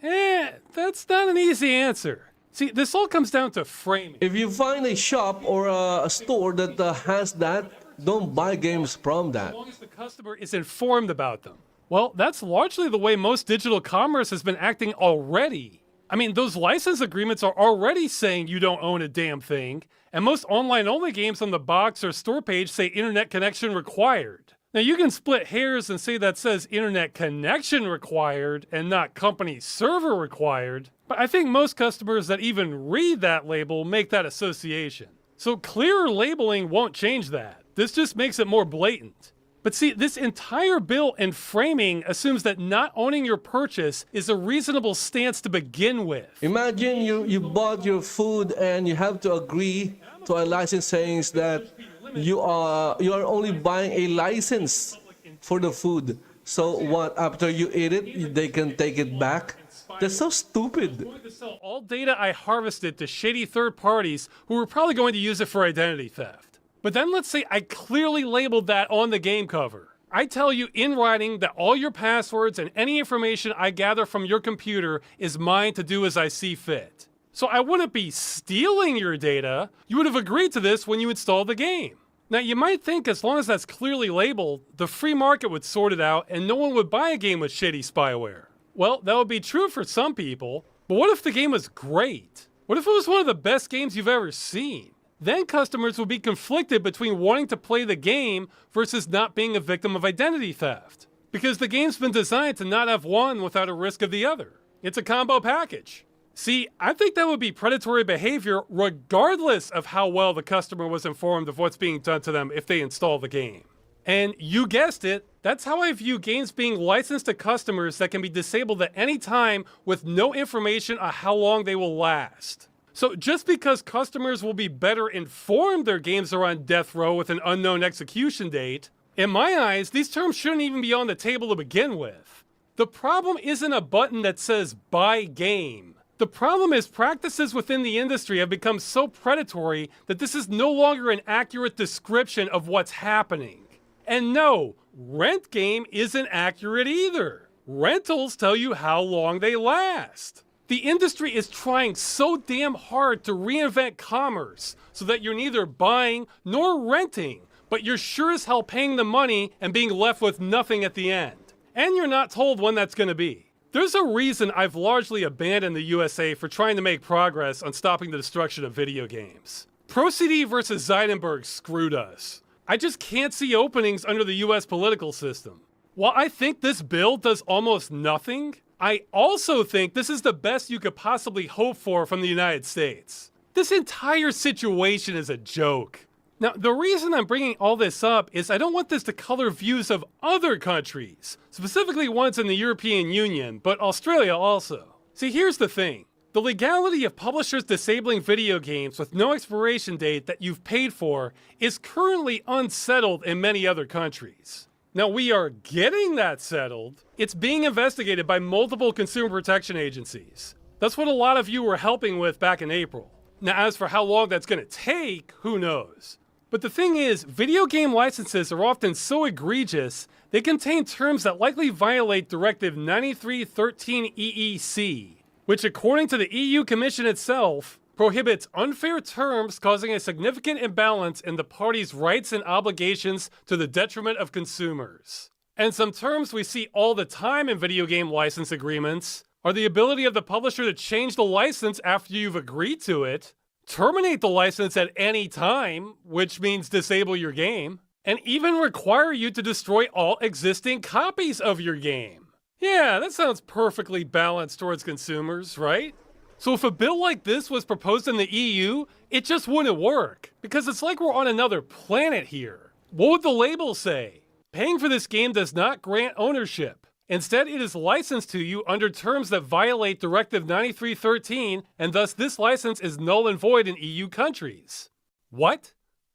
That's not an easy answer. See, this all comes down to framing. If you find a shop or a store that has that, don't buy games from that. As long as the customer is informed about them. Well, that's largely the way most digital commerce has been acting already. I mean, those license agreements are already saying you don't own a damn thing, and most online-only games on the box or store page say internet connection required. Now, you can split hairs and say that says internet connection required and not company server required, but I think most customers that even read that label make that association. So clearer labeling won't change that. This just makes it more blatant. But see, this entire bill and framing assumes that not owning your purchase is a reasonable stance to begin with. Imagine you bought your food and you have to agree to a license saying that you are only buying a license for the food. So what, after you eat it, they can take it back? That's so stupid. I'm going to sell all data I harvested to shady third parties who are probably going to use it for identity theft. But then let's say I clearly labeled that on the game cover. I tell you in writing that all your passwords and any information I gather from your computer is mine to do as I see fit. So I wouldn't be stealing your data. You would have agreed to this when you installed the game. Now you might think as long as that's clearly labeled, the free market would sort it out and no one would buy a game with shady spyware. Well, that would be true for some people, but what if the game was great? What if it was one of the best games you've ever seen? Then customers would be conflicted between wanting to play the game versus not being a victim of identity theft. Because the game's been designed to not have one without a risk of the other. It's a combo package. See, I think that would be predatory behavior regardless of how well the customer was informed of what's being done to them if they install the game. And you guessed it, that's how I view games being licensed to customers that can be disabled at any time with no information on how long they will last. So just because customers will be better informed their games are on death row with an unknown execution date, in my eyes, these terms shouldn't even be on the table to begin with. The problem isn't a button that says buy game. The problem is practices within the industry have become so predatory that this is no longer an accurate description of what's happening. And no, rent game isn't accurate either. Rentals tell you how long they last. The industry is trying so damn hard to reinvent commerce so that you're neither buying nor renting, but you're sure as hell paying the money and being left with nothing at the end. And you're not told when that's going to be. There's a reason I've largely abandoned the USA for trying to make progress on stopping the destruction of video games. ProCD versus Zeidenberg screwed us. I just can't see openings under the US political system. While I think this bill does almost nothing, I also think this is the best you could possibly hope for from the United States. This entire situation is a joke. Now, the reason I'm bringing all this up is I don't want this to color views of other countries, specifically ones in the European Union, but Australia also. See, here's the thing. The legality of publishers disabling video games with no expiration date that you've paid for is currently unsettled in many other countries. Now, we are getting that settled. It's being investigated by multiple consumer protection agencies. That's what a lot of you were helping with back in April. Now, as for how long that's going to take, who knows? But the thing is, video game licenses are often so egregious, they contain terms that likely violate Directive 9313 EEC, which according to the EU Commission itself, prohibits unfair terms causing a significant imbalance in the parties' rights and obligations to the detriment of consumers. And some terms we see all the time in video game license agreements are the ability of the publisher to change the license after you've agreed to it, terminate the license at any time, which means disable your game, and even require you to destroy all existing copies of your game. Yeah, that sounds perfectly balanced towards consumers, right? So if a bill like this was proposed in the EU, it just wouldn't work, because it's like we're on another planet here. What would the label say? Paying for this game does not grant ownership. Instead, it is licensed to you under terms that violate Directive 9313, and thus this license is null and void in EU countries. What?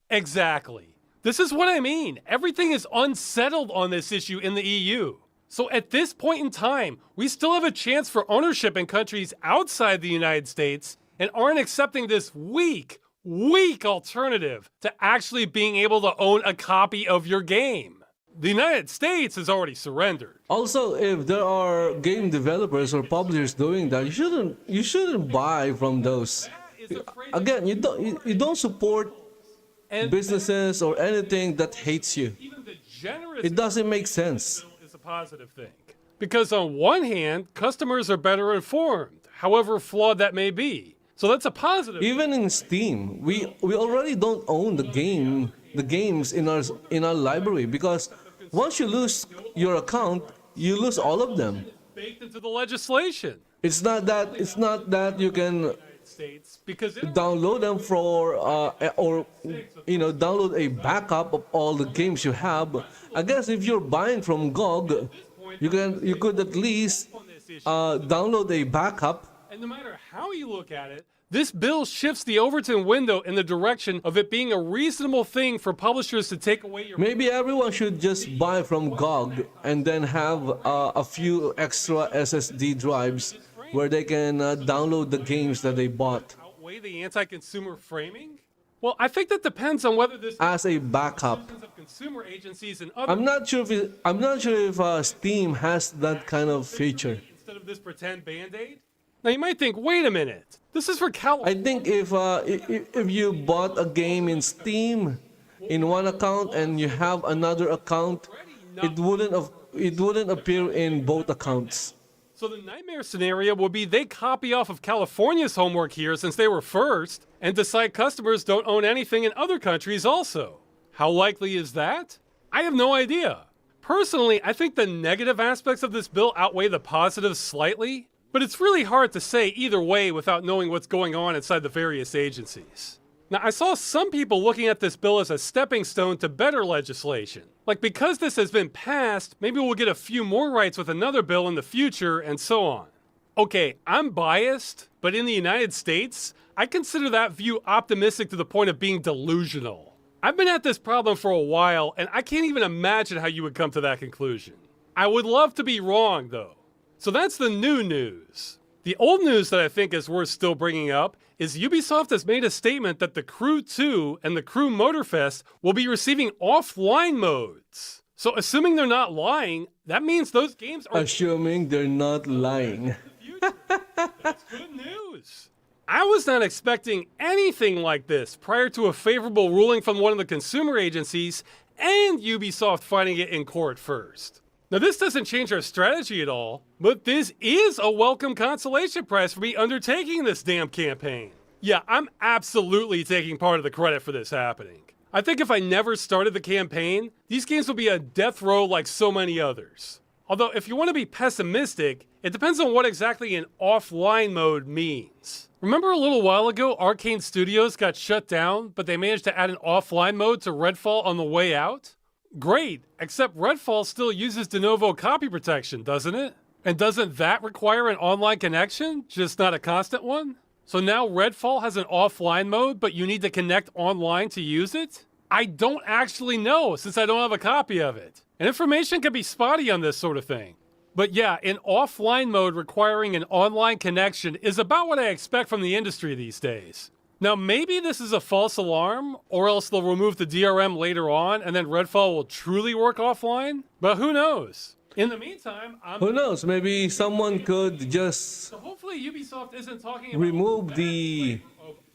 Exactly. This is what I mean. Everything is unsettled on this issue in the EU. So at this point in time, we still have a chance for ownership in countries outside the United States and aren't accepting this weak alternative to actually being able to own a copy of your game. The United States has already surrendered. Also, if there are game developers or publishers doing that, you shouldn't buy from those. Again, you don't support And businesses or anything that hates you. even the generous It doesn't make sense. is a positive thing. Because on one hand, customers are better informed, however flawed that may be. So that's a positive. Even in Steam, we already don't own the games in our library, because once you lose your account, you lose all of them. Baked into the legislation. It's not that you can States, because it download them for or download a backup of all the games you have. I guess if you're buying from GOG, you could at least download a backup. And no matter how you look at it, this bill shifts the Overton window in the direction of it being a reasonable thing for publishers to take away your... Maybe everyone should just buy from GOG and then have a few extra SSD drives where they can download the games that they bought Outweigh the anti-consumer framing? Well, I think that depends on whether this... as a backup. of consumer agencies and other... I'm not sure if Steam has that kind of feature. Instead of this pretend Band-Aid? Now, you might think, wait a minute. This is for California. I think if you bought a game in Steam in one account and you have another account, it wouldn't appear in both accounts. So the nightmare scenario would be they copy off of California's homework here since they were first and decide customers don't own anything in other countries also. How likely is that? I have no idea. Personally, I think the negative aspects of this bill outweigh the positives slightly, but it's really hard to say either way without knowing what's going on inside the various agencies. Now, I saw some people looking at this bill as a stepping stone to better legislation. Like, because this has been passed, maybe we'll get a few more rights with another bill in the future, and so on. Okay, I'm biased, but in the United States, I consider that view optimistic to the point of being delusional. I've been at this problem for a while, and I can't even imagine how you would come to that conclusion. I would love to be wrong, though. So that's the new news. The old news that I think is worth still bringing up is Ubisoft has made a statement that the Crew 2 and the Crew Motorfest will be receiving offline modes. So assuming they're not lying, that means those games are... Assuming they're not lying. That's good news. I was not expecting anything like this prior to a favorable ruling from one of the consumer agencies and Ubisoft fighting it in court first. Now, this doesn't change our strategy at all, but this is a welcome consolation prize for me undertaking this damn campaign. Yeah, I'm absolutely taking part of the credit for this happening. I think if I never started the campaign, these games would be a death row like so many others. Although, if you want to be pessimistic, it depends on what exactly an offline mode means. Remember a little while ago, Arcane Studios got shut down, but they managed to add an offline mode to Redfall on the way out? Great, except Redfall still uses de novo copy protection, doesn't it? And doesn't that require an online connection, just not a constant one? So now Redfall has an offline mode, but you need to connect online to use it? I don't actually know, since I don't have a copy of it. And information can be spotty on this sort of thing. But yeah, an offline mode requiring an online connection is about what I expect from the industry these days. Now, maybe this is a false alarm, or else they'll remove the DRM later on, and then Redfall will truly work offline? But who knows? In the meantime, Who knows? Maybe someone could just So hopefully Ubisoft isn't talking about remove the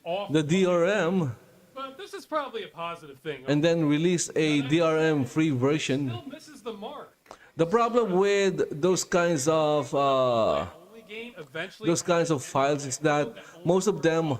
DRM but this is probably a positive thing. and then release a DRM-free version. Still misses the mark. The problem with those kinds of Only game eventually files is that most of them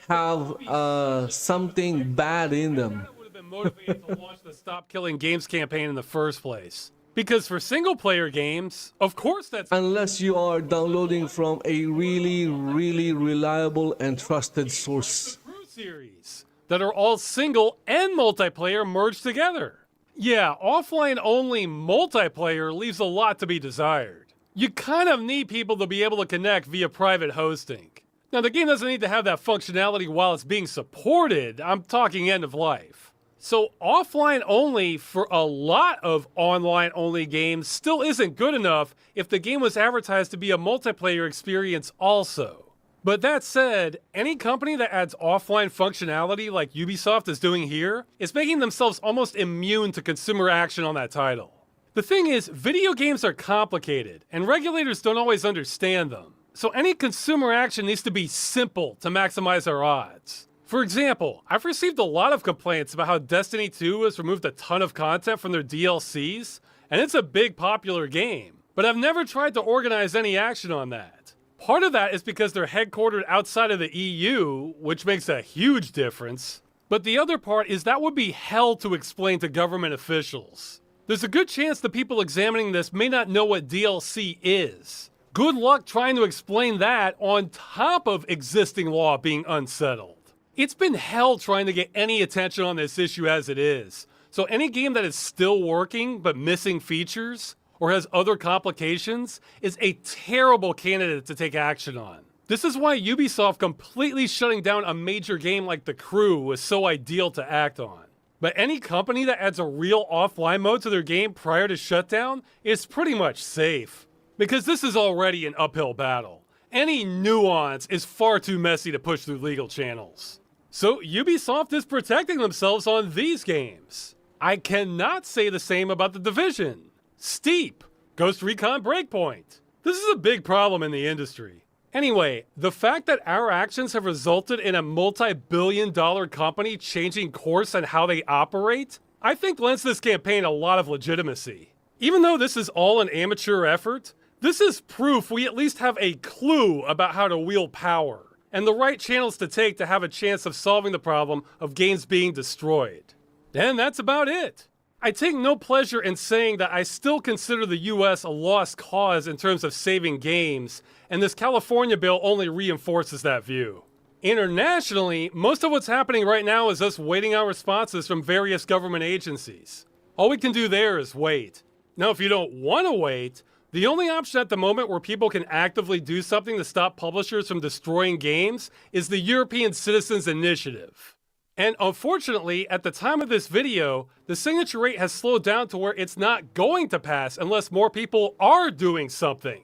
have something bad in them. would have been motivated to launch the Stop Killing Games campaign in the first place. Because for single-player games, of course that's Unless you are downloading from a really, really reliable and trusted source. Crew series that are all single and multiplayer merged together. Yeah, offline-only multiplayer leaves a lot to be desired. You kind of need people to be able to connect via private hosting. Now, the game doesn't need to have that functionality while it's being supported. I'm talking end of life. So offline only for a lot of online only games still isn't good enough if the game was advertised to be a multiplayer experience also. But that said, any company that adds offline functionality like Ubisoft is doing here is making themselves almost immune to consumer action on that title. The thing is, video games are complicated, and regulators don't always understand them. So any consumer action needs to be simple to maximize our odds. For example, I've received a lot of complaints about how Destiny 2 has removed a ton of content from their DLCs, and it's a big popular game, but I've never tried to organize any action on that. Part of that is because they're headquartered outside of the EU, which makes a huge difference. But the other part is that would be hell to explain to government officials. There's a good chance the people examining this may not know what DLC is. Good luck trying to explain that on top of existing law being unsettled. It's been hell trying to get any attention on this issue as it is. So any game that is still working but missing features or has other complications is a terrible candidate to take action on. This is why Ubisoft completely shutting down a major game like The Crew was so ideal to act on. But any company that adds a real offline mode to their game prior to shutdown is pretty much safe. Because this is already an uphill battle. Any nuance is far too messy to push through legal channels. So Ubisoft is protecting themselves on these games. I cannot say the same about The Division, Steep, Ghost Recon Breakpoint. This is a big problem in the industry. Anyway, the fact that our actions have resulted in a multi-billion-dollar company changing course on how they operate, I think lends this campaign a lot of legitimacy. Even though this is all an amateur effort, this is proof we at least have a clue about how to wield power, and the right channels to take to have a chance of solving the problem of games being destroyed. And that's about it. I take no pleasure in saying that I still consider the US a lost cause in terms of saving games, and this California bill only reinforces that view. Internationally, most of what's happening right now is us waiting on responses from various government agencies. All we can do there is wait. Now, if you don't want to wait, the only option at the moment where people can actively do something to stop publishers from destroying games is the European Citizens Initiative. And unfortunately, at the time of this video, the signature rate has slowed down to where it's not going to pass unless more people are doing something.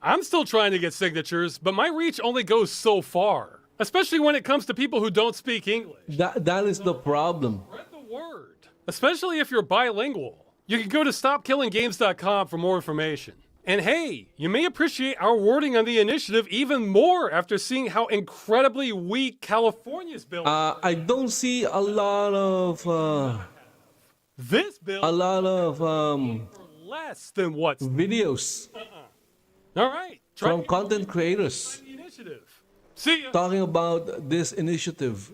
I'm still trying to get signatures, but my reach only goes so far, especially when it comes to people who don't speak English. That is the problem. Spread the word, especially if you're bilingual. You can go to stopkillinggames.com for more information. And hey, you may appreciate our wording on the initiative even more after seeing how incredibly weak California's bill is. I don't see a lot of This bill for less than what's videos all right. Try from content creators the initiative. See ya. talking about this initiative.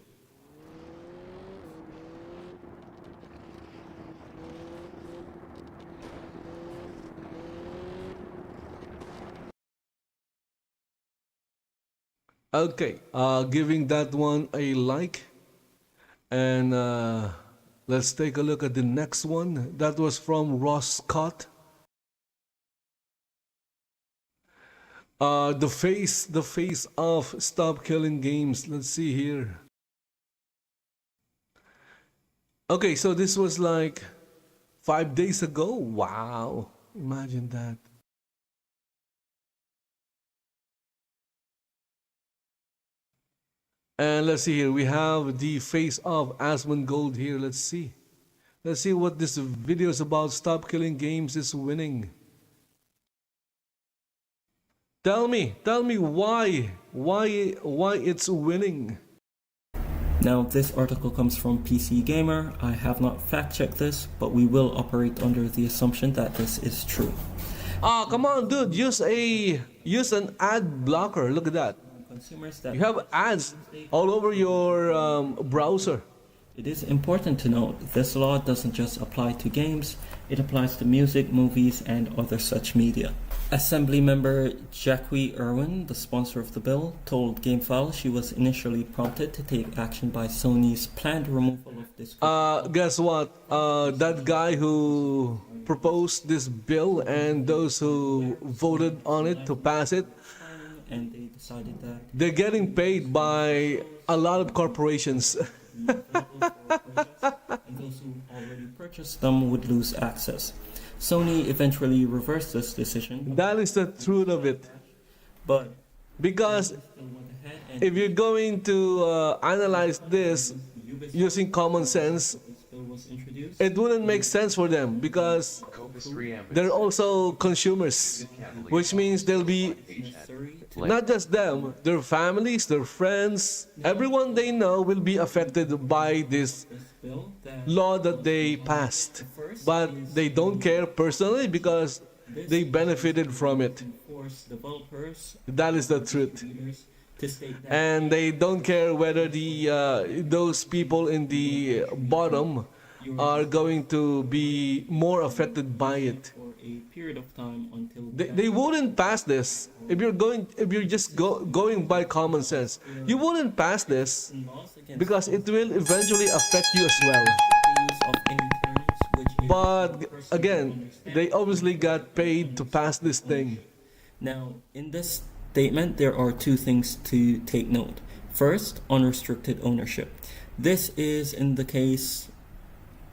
Okay, giving that one a like, and let's take a look at the next one. That was from Ross Scott. The face of Stop Killing Games. Let's see here. Okay, so this was like 5 days ago. Wow, imagine that. And let's see here, we have the face of Asmongold here. Let's see what this video is about. Stop Killing Games is winning. Tell me why it's winning. Now, this article comes from PC Gamer. I have not fact-checked this, but we will operate under the assumption that this is true. Come on, dude, use an ad blocker. Look at that. Consumers that You have ads all over your browser. It is important to note this law doesn't just apply to games, it applies to music, movies, and other such media. Assembly member Jackie Irwin, the sponsor of the bill, told GameFile she was initially prompted to take action by Sony's planned removal of this. Guess what? That guy who proposed this bill and those who voted on it to pass it, And they decided that they're getting paid by a lot of corporations. and those who already purchased them would lose access. Sony eventually reversed this decision, That is the truth of it. but Because if you're going to analyze this using common sense, it wouldn't make sense for them because they're also consumers, which means they'll be not just them, their families, their friends, everyone they know will be affected by this law that they passed. But they don't care personally because they benefited from it. That is the truth. And they don't care whether those people in the bottom are going to be more affected by it. They wouldn't pass this if you're just going by common sense. You wouldn't pass this because it will eventually affect you as well. But again, they obviously got paid to pass this thing. Now, in this statement, there are two things to take note. First, unrestricted ownership. This is in the case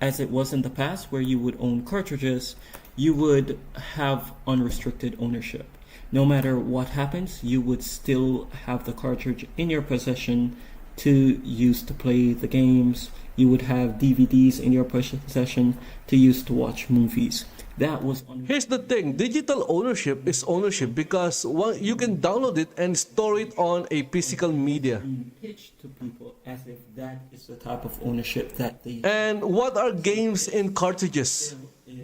as it was in the past, where you would own cartridges, you would have unrestricted ownership. No matter what happens, you would still have the cartridge in your possession to use to play the games. You would have DVDs in your possession to use to watch movies. That was Here's the thing, digital ownership is ownership because you can download it and store it on a physical media. pitched to people as if that is the type of ownership that they And what are games in cartridges?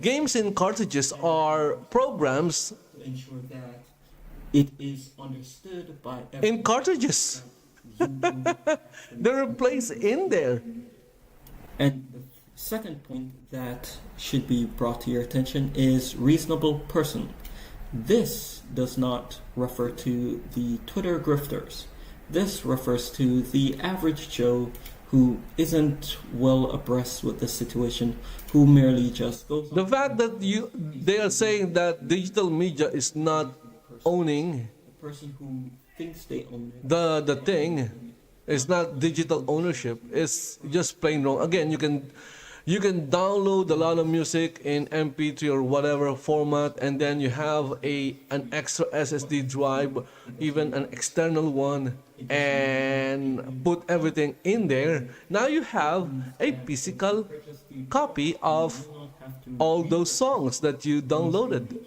Games in cartridges are programs to ensure that it is understood by in cartridges. They're placed in there. And the second point that should be brought to your attention is reasonable person. This does not refer to the Twitter grifters. This refers to the average Joe who isn't well abreast with the situation, who merely just goes The on. fact that they are saying that digital media is not owning The person who thinks they own it. the thing is not digital ownership. It's just plain wrong. Again, you can download a lot of music in MP3 or whatever format, and then you have an extra SSD drive, even an external one, and put everything in there. Now you have a physical copy of all those songs that you downloaded.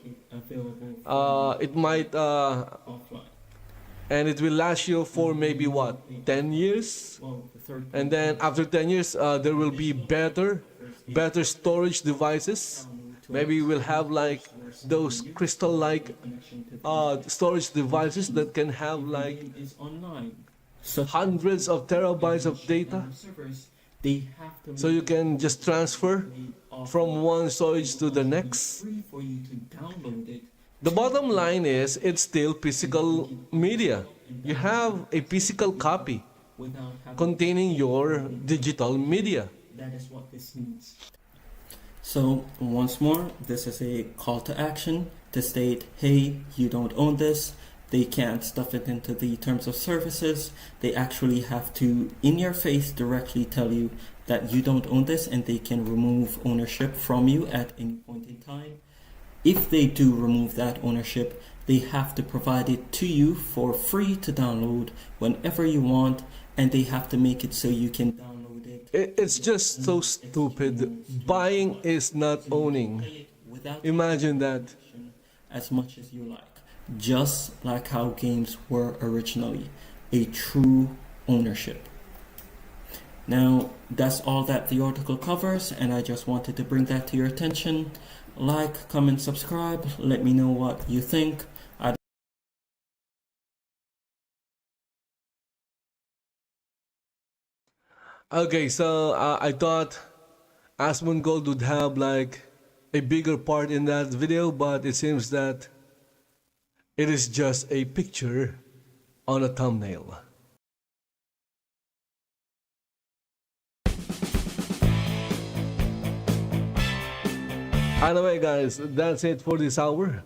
It might Offline. and it will last you for maybe what, 10 years? Well, the third And then after 10 years, there will be better storage devices. Maybe we'll have like those crystal-like storage devices that can have like is online. So hundreds of terabytes of data. servers, they have to So you can just transfer from one storage to the next. free for you to download it. The bottom line is it's still physical media. You have a physical copy Without having containing your digital media. that is what this means. So once more, this is a call to action to state, hey, you don't own this. They can't stuff it into the terms of services. They actually have to, in your face, directly tell you that you don't own this, and they can remove ownership from you at any point in time. If they do remove that ownership, they have to provide it to you for free to download whenever you want, and they have to make it so you can download it. It's just so stupid. Buying is not owning. Without Imagine that. as much as you like. Just like how games were originally, a true ownership. Now, that's all that the article covers, and I just wanted to bring that to your attention. Like, comment, subscribe, let me know what you think. Okay, so I thought Asmongold would have like a bigger part in that video, but it seems that it is just a picture on a thumbnail. Anyway, guys, that's it for this hour.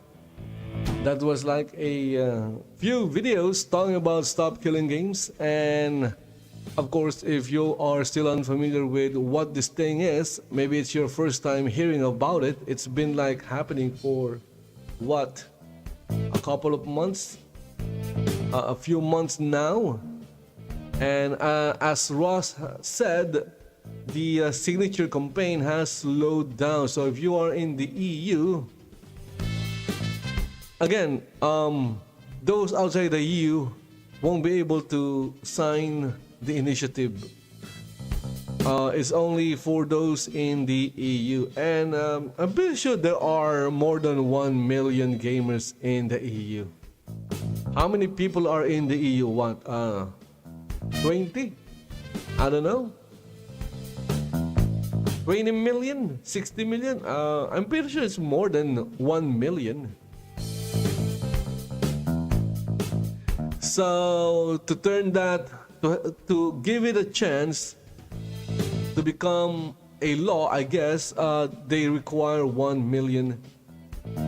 That was like a few videos talking about Stop Killing Games, and of course, if you are still unfamiliar with what this thing is, maybe it's your first time hearing about it. It's been like happening for what, a couple of months? a few months now. And as Ross said, the signature campaign has slowed down. So if you are in the EU, again, those outside the EU won't be able to sign the initiative. It's only for those in the EU. And I'm pretty sure there are more than 1 million gamers in the EU. How many people are in the EU? What? 20? I don't know. 20 million? 60 million? I'm pretty sure it's more than 1 million. So to turn that, to give it a chance to become a law, I guess they require 1 million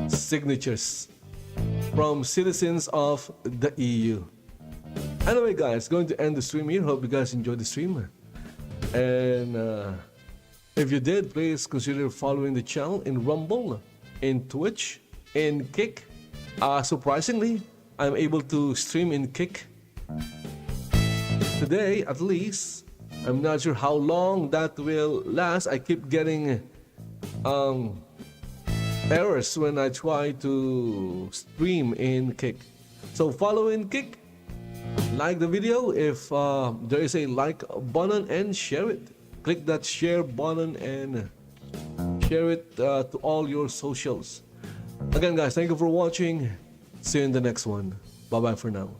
signatures from citizens of the EU. Anyway, guys, going to end the stream here. Hope you guys enjoyed the stream. And if you did, please consider following the channel in Rumble, in Twitch, in Kick. Surprisingly, I'm able to stream in Kick today, at least. I'm not sure how long that will last. I keep getting errors when I try to stream in Kick. So follow in Kick, like the video if there is a like button, and share it. Click that share button and share it to all your socials. Again, guys, thank you for watching. See you in the next one. Bye bye for now.